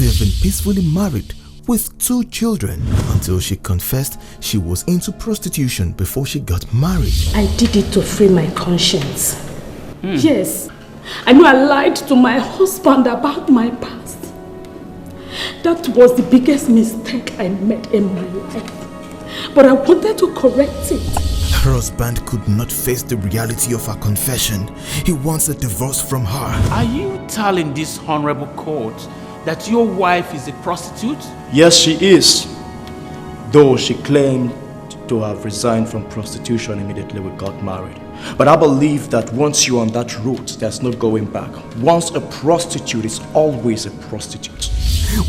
They have been peacefully married with 2 children until she confessed she was into prostitution before she got married. I did it to free my conscience. Yes, I know I lied to my husband about my past. That was the biggest mistake I made in my life. But I wanted to correct it. Her husband could not face the reality of her confession. He wants a divorce from her. Are you telling this honorable court that your wife is a prostitute? Yes, she is. Though she claimed to have resigned from prostitution immediately we got married. But I believe that once you're on that route, there's no going back. Once a prostitute is always a prostitute.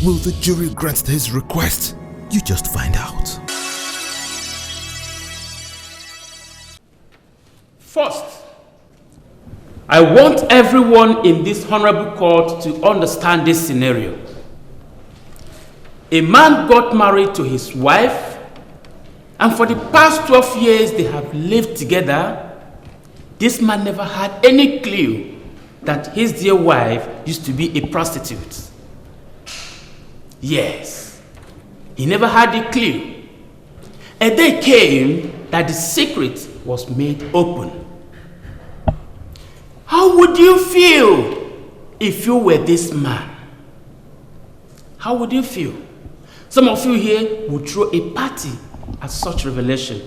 Will the jury grant his request? You just find out. First, I want everyone in this honorable court to understand this scenario. A man got married to his wife, and for the past 12 years they have lived together. This man never had any clue that his dear wife used to be a prostitute. Yes, he never had a clue. A day came that the secret was made open. How would you feel if you were this man? How would you feel? Some of you here would throw a party at such revelation,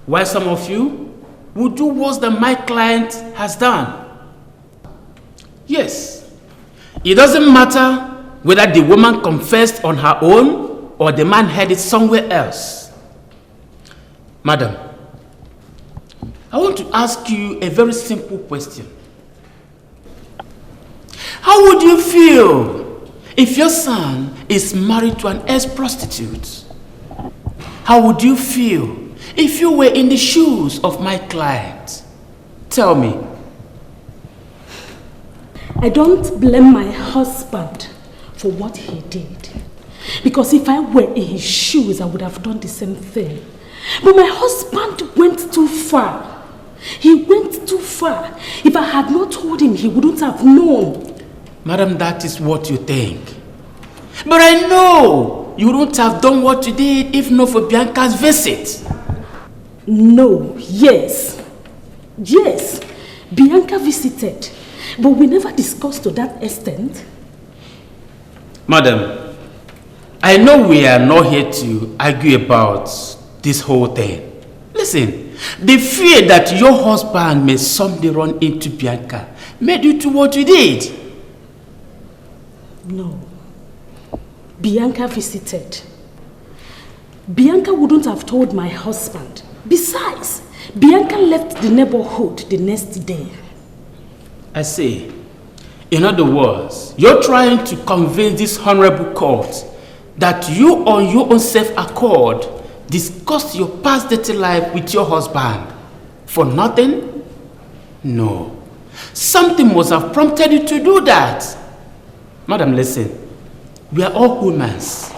while some of you would do worse than my client has done. Yes, it doesn't matter whether the woman confessed on her own or the man heard it somewhere else. Madam, I want to ask you a very simple question. How would you feel if your son is married to an ex-prostitute? How would you feel if you were in the shoes of my client? Tell me. I don't blame my husband for what he did. Because if I were in his shoes, I would have done the same thing. But my husband went too far. He went too far. If I had not told him, he wouldn't have known. Madam, that is what you think. But I know you wouldn't have done what you did if not for Bianca's visit. No, yes. Yes, Bianca visited. But we never discussed to that extent. Madam, I know we are not here to argue about this whole thing. Listen, the fear that your husband may someday run into Bianca made you do what you did. No. Bianca visited. Bianca wouldn't have told my husband. Besides, Bianca left the neighborhood the next day. I see. In other words, you're trying to convince this honorable court that you on your own self-accord discussed your past dating life with your husband for nothing? No. Something must have prompted you to do that. Madam, listen. We are all humans.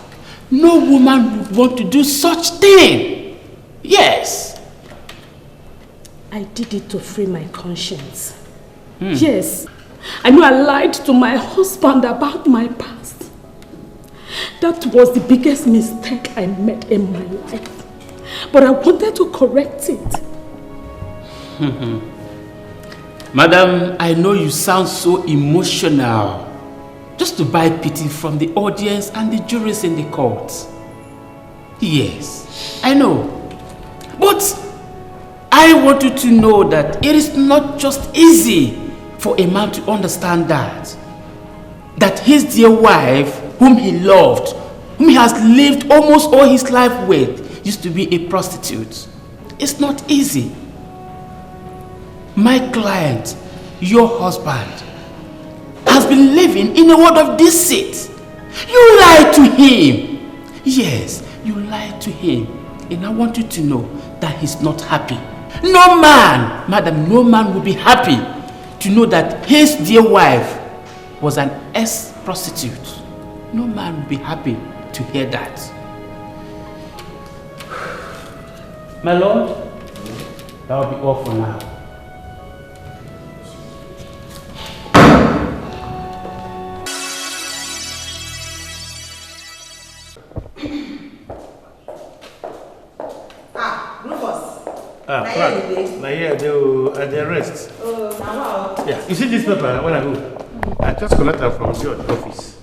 No woman would want to do such thing. Yes. I did it to free my conscience. Yes. I know I lied to my husband about my past. That was the biggest mistake I made in my life. But I wanted to correct it. Madam, I know you sound so emotional. Just to buy pity from the audience and the juries in the court. Yes, I know. But I want you to know that it is not just easy for a man to understand that his dear wife, whom he loved, whom he has lived almost all his life with, used to be a prostitute. It's not easy. My client, your husband, has been living in a world of deceit. You lied to him. Yes, you lied to him. And I want you to know that he's not happy. No man, madam, no man will be happy to know that his dear wife was an ex-prostitute. No man will be happy to hear that. My lord, that will be all for now. Frank, now here they rest. Oh, now wow. Yeah, you see this paper when I go? I just collect them from your office.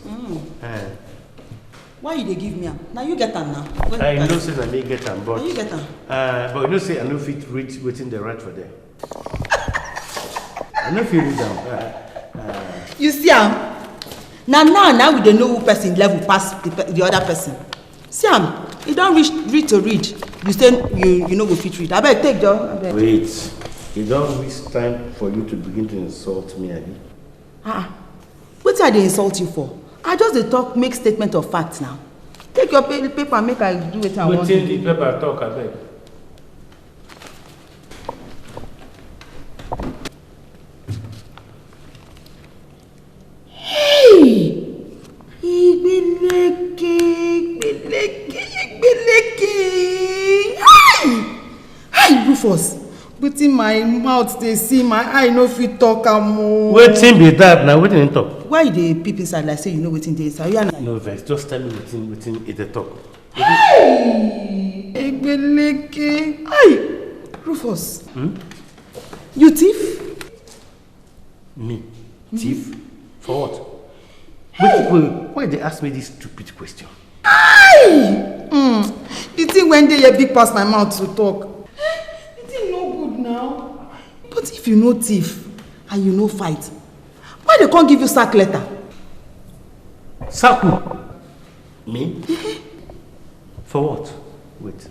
Why you they give me? Now you get them now. I know say I may get them, but you get them. But you know say I know fit read waiting the right for them. I know fit read them. You see now we don't know who person level pass the other person. See you don't read to read. You say you know go fit read. I better take John. Wait, you don't waste time for you to begin to insult me, Abi. What did I insult you for? I just dey talk make statement of fact now. Take your paper and make I do it. I want. Wetin the paper talk, abeg. Hey! Igbeleke. Hi, Rufus. Wetin my mouth they see, my eye no fit talk am o. Wetin be that now? Wetin dey talk? Why you dey peep inside like say you know wetin dey inside? No vex, just tell me wetin e dey talk. Hey! Igbeleke. Hi! Rufus. You thief? Me? Thief? For what? Wait, why they ask me this stupid question? Aye! The thing when they a big pass my mouth to talk. The thing no good now. But if you no thief and you no fight, why they can't give you sack letter? Sack who? Me? For what? Wait.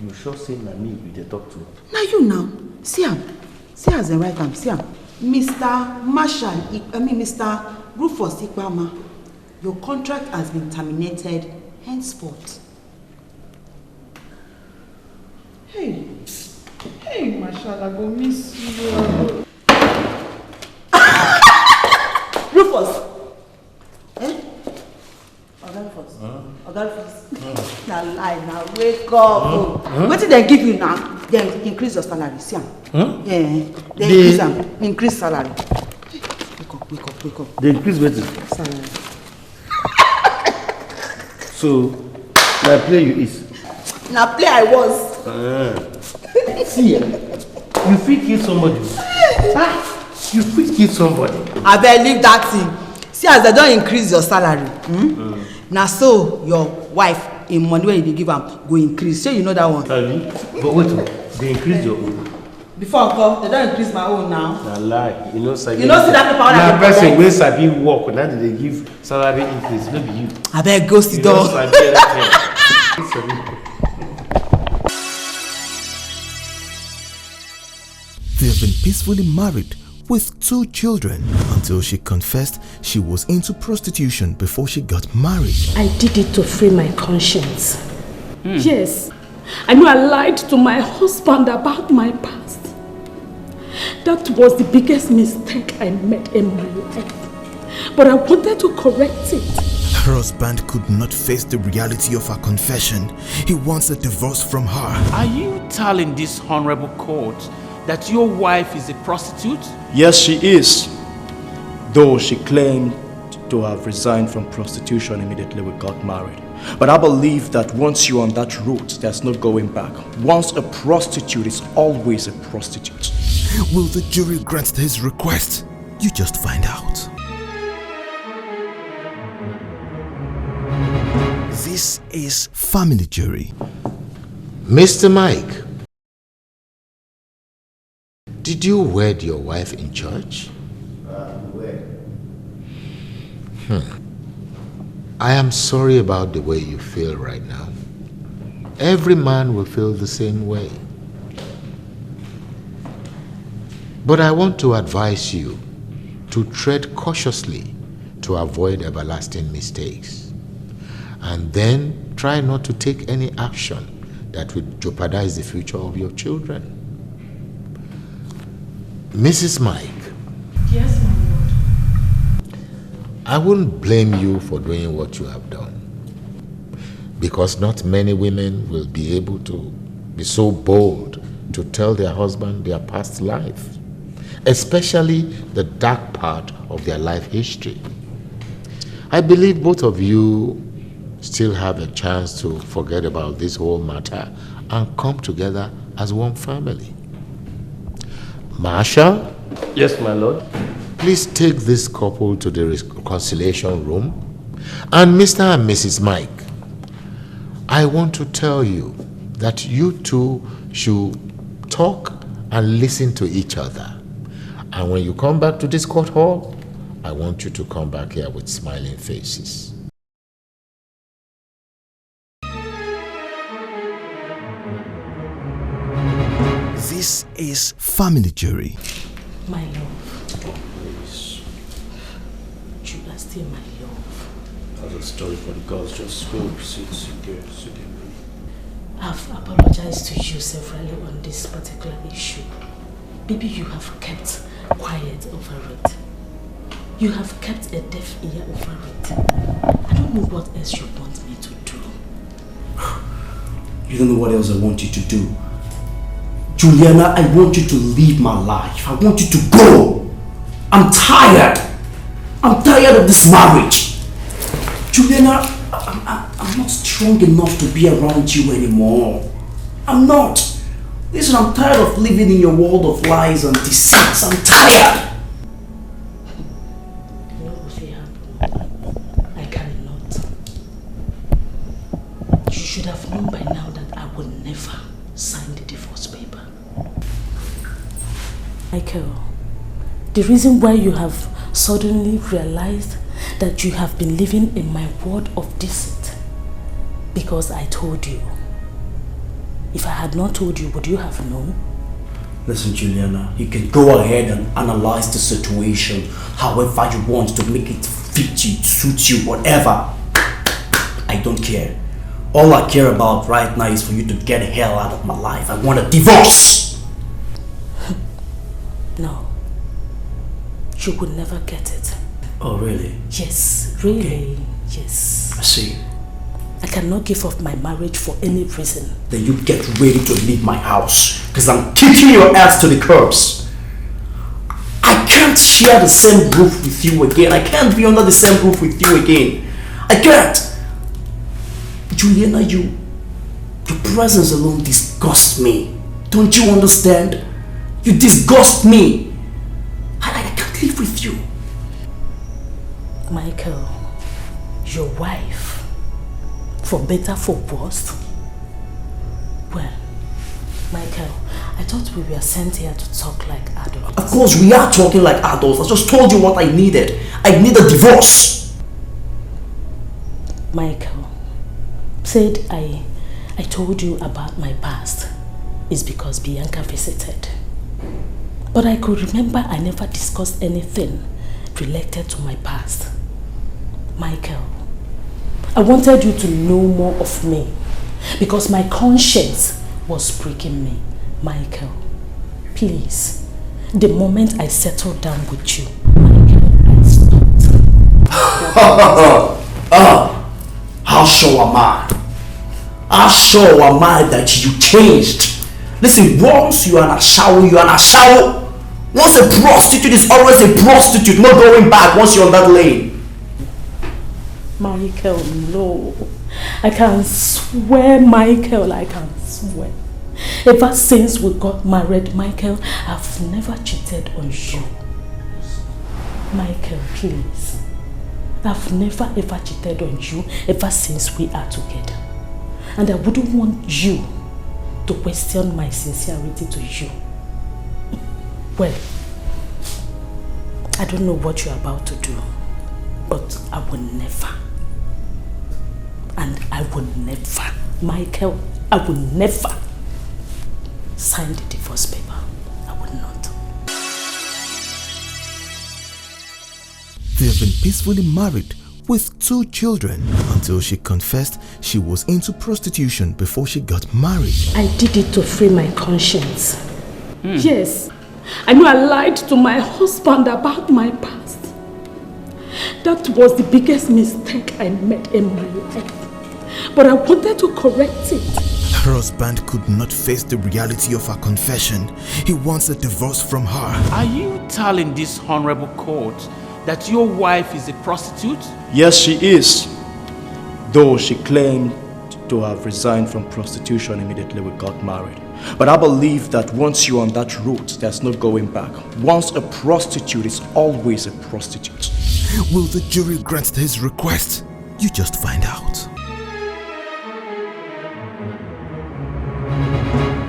You sure say na me you dey talk to? Now you now. See him. See as they write him. See him. Mr. Mr. Rufus Ikpama, your contract has been terminated henceforth. Hey, Marshall, I go miss you. Rufus! Rufus. Now lie, now wake up. What did they give you now? They increase your salary, see? Yeah, they increase salary. Wake up. They increase wages. Salary. So, now play you is. Now play I was. See, you fit kill somebody. You fit kill somebody. I better leave that thing. See as they don't increase your salary. Now so your wife in money when you give them go increase. So you know that one. But wait, they increase your own. Before I come, they don't increase my own now. Na lie. You know Sabi. You know see that paper when I person wey Sabi work, now they give salary increase, no be you. I better go sit down. They have been peacefully married with 2 children until she confessed she was into prostitution before she got married. I did it to free my conscience. Yes, I knew I lied to my husband about my past. That was the biggest mistake I made in my life. But I wanted to correct it. Her husband could not face the reality of her confession. He wants a divorce from her. Are you telling this honorable court that your wife is a prostitute? Yes, she is. Though she claimed to have resigned from prostitution immediately we got married. But I believe that once you're on that route, there's no going back. Once a prostitute is always a prostitute. Will the jury grant his request? You just find out. This is Family Jury. Mr. Mike, did you wed your wife in church? Where? I am sorry about the way you feel right now. Every man will feel the same way. But I want to advise you to tread cautiously to avoid everlasting mistakes. And then try not to take any action that would jeopardize the future of your children. Mrs. Mike. Yes, my lord. I wouldn't blame you for doing what you have done, because not many women will be able to be so bold to tell their husband their past life, especially the dark part of their life history. I believe both of you still have a chance to forget about this whole matter and come together as one family. Marshal? Yes, my lord. Please take this couple to the reconciliation room. And Mr. and Mrs. Mike, I want to tell you that you two should talk and listen to each other. And when you come back to this court hall, I want you to come back here with smiling faces. This is Family Jury. My love. You are still my love. That's a story for the girls. Just go sit there. I've apologized to you severally on this particular issue. Baby, you have kept quiet over it. You have kept a deaf ear over it. I don't know what else you want me to do. You don't know what else I want you to do. Juliana, I want you to live my life. I want you to go. I'm tired. I'm tired of this marriage. Juliana, I'm not strong enough to be around you anymore. I'm not. Listen, I'm tired of living in your world of lies and deceits. I'm tired. I cannot. You should have known by now that I would never sign the divorce paper. Michael, the reason why you have suddenly realized that you have been living in my world of deceit, because I told you. If I had not told you, would you have known? Listen, Juliana, you can go ahead and analyze the situation however you want to make it fit you, suit you, whatever. I don't care. All I care about right now is for you to get the hell out of my life. I want a divorce! No. You would never get it. Oh, really? Yes, really, okay. Yes. I see. I cannot give up my marriage for any reason. Then you get ready to leave my house, because I'm kicking your ass to the curbs. I can't share the same roof with you again. I can't be under the same roof with you again. I can't. Juliana, your presence alone disgusts me. Don't you understand? You disgust me. I can't live with you. Michael, your wife, for better, for worse. Well, Michael, I thought we were sent here to talk like adults. Of course, we are talking like adults. I just told you what I needed. I need a divorce. Michael, said I told you about my past is because Bianca visited. But I could remember I never discussed anything related to my past. Michael, I wanted you to know more of me because my conscience was breaking me. Michael, please, the moment I settled down with you, Michael, I stopped. How sure am I? How sure am I that you changed? Listen, once you are an ashawo, you are an ashawo. Once a prostitute is always a prostitute, no going back once you're on that lane. Michael, no. I can swear, Michael, I can swear. Ever since we got married, Michael, I've never cheated on you. Michael, please. I've never ever cheated on you ever since we are together. And I wouldn't want you to question my sincerity to you. Well, I don't know what you're about to do, but I will never. And I will never, Michael, I will never sign the divorce paper. I will not. They have been peacefully married with 2 children until she confessed she was into prostitution before she got married. I did it to free my conscience. Yes, I know I lied to my husband about my past. That was the biggest mistake I made in my life. But I wanted to correct it. Her husband could not face the reality of her confession. He wants a divorce from her. Are you telling this honorable court that your wife is a prostitute? Yes, she is. though she claimed to have resigned from prostitution immediately we got married. But I believe that once you're on that route, there's no going back. Once a prostitute is always a prostitute. Will the jury grant his request? You just find out.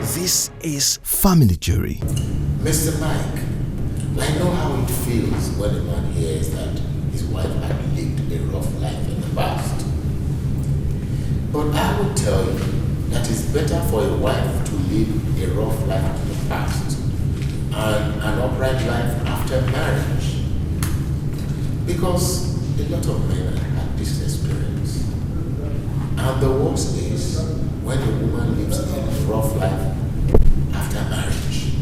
This is Family Jury. Mr. Mike, I know how it feels when a man hears that his wife had lived a rough life in the past. But I will tell you that it's better for a wife to live a rough life in the past and an upright life after marriage. Because a lot of men have this experience. And the worst is when a woman lives a rough life after marriage.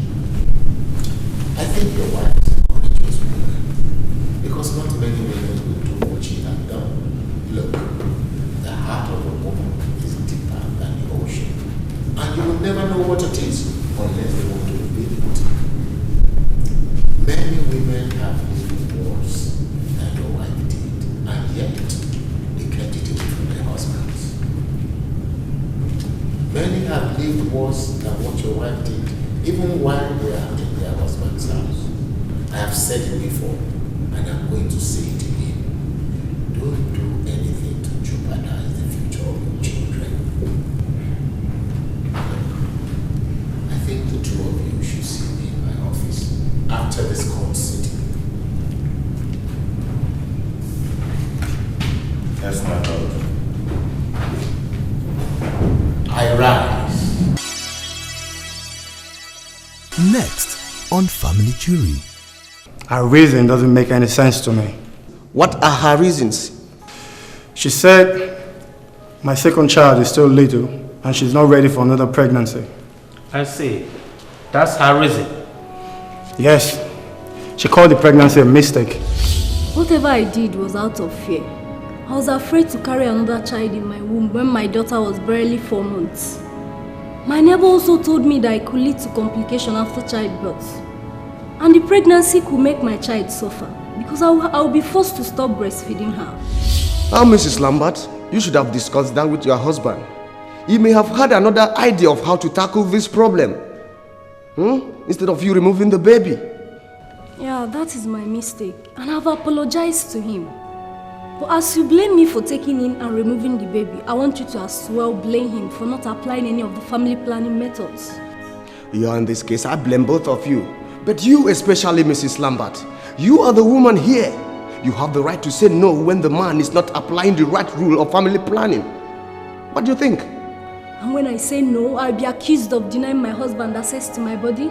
I think your wife is a courageous woman because not many women will do what she has done. Look, the heart of a woman is deeper than the ocean. And you will never know what it is unless they want to reveal it. Many women have lived worse than your wife did, and yet they kept it away from their husbands. Many have lived worse than what your wife did, even while they are in their husband's house. I have said it before, and I'm going to say it again. Don't do anything to jeopardize the future of your children. I think the two of you should see me in my office after this court sitting. That's my daughter. I rise. Next on Family Jury. Her reason doesn't make any sense to me. What are her reasons? She said, my second child is still little and she's not ready for another pregnancy. I see. That's her reason. Yes, she called the pregnancy a mistake. Whatever I did was out of fear. I was afraid to carry another child in my womb when my daughter was barely 4 months. My neighbor also told me that it could lead to complication after childbirth. And the pregnancy could make my child suffer because I'll be forced to stop breastfeeding her. Now, Mrs. Lambert, you should have discussed that with your husband. He may have had another idea of how to tackle this problem. Instead of you removing the baby. Yeah, that is my mistake. And I've apologized to him. But as you blame me for taking in and removing the baby, I want you to as well blame him for not applying any of the family planning methods. Yeah, in this case, I blame both of you. But you especially, Mrs. Lambert. You are the woman here. You have the right to say no when the man is not applying the right rule of family planning. What do you think? And when I say no, I'll be accused of denying my husband access to my body.